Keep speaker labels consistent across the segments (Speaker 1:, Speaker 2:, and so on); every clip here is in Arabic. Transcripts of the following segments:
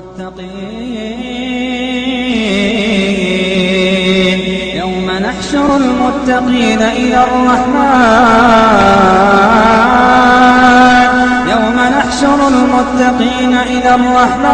Speaker 1: المتقين يوم نحشر المتقين إلى الرحمن يوم نحشر المتقين إلى الرحمن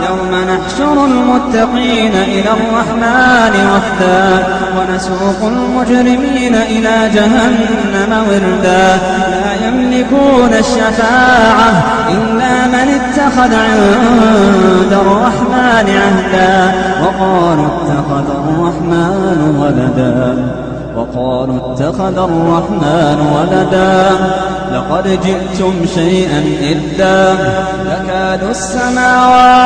Speaker 1: يوم نحشر المتقين إلى الرحمن وفدا ونسوق المجرمين إلى جهنم وردا لا يملكون الشفاعة إلا من اتخذ عند الرحمن عهدا وقالوا اتخذ الرحمن ولدا لقد جئتم شيئا إدا تكاد السماوات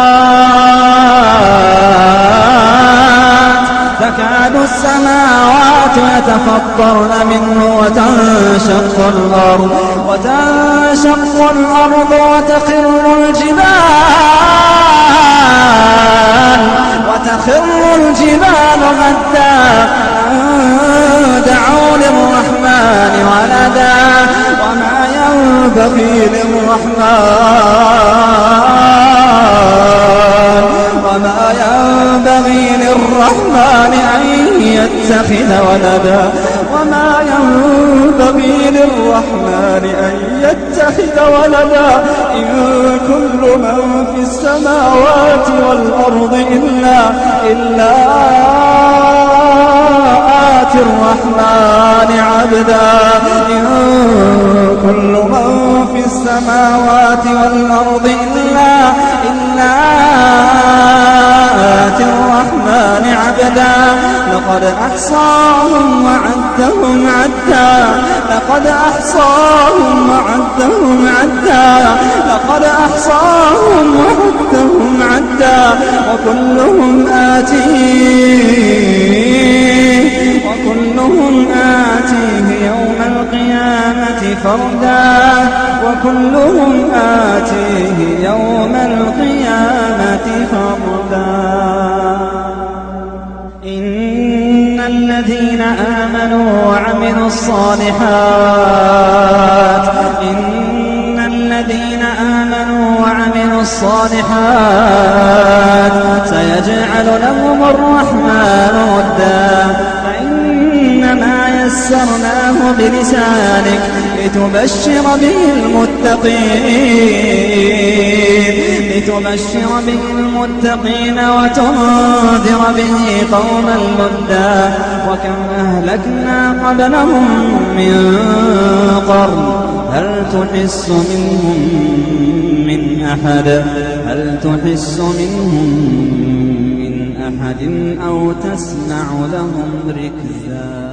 Speaker 1: يتفطرن منه وتنشق الأرض وتخر الجبال غدا دعوا للرحمن ولدا وما ينبغي للرحمن أن يتخذ ولدا إن كل من في السماوات والأرض إلا آتي الرحمن عبدا إن كل من في السماوات والأرض إلا آتي الرحمن عبدا لقد أحصاهم وعدهم عدا وكلهم آتيه يوم القيامة فردا إن الذين آمنوا وعملوا الصالحات سيجعل لهم الرحمن ودا فإنما يسرناه بلسانك لتبشر به المتقين وتنذر به قوما لدا وكم أهلكنا قبلهم من قرن هل تحس منهم من أحد أو تسمع لهم ركزا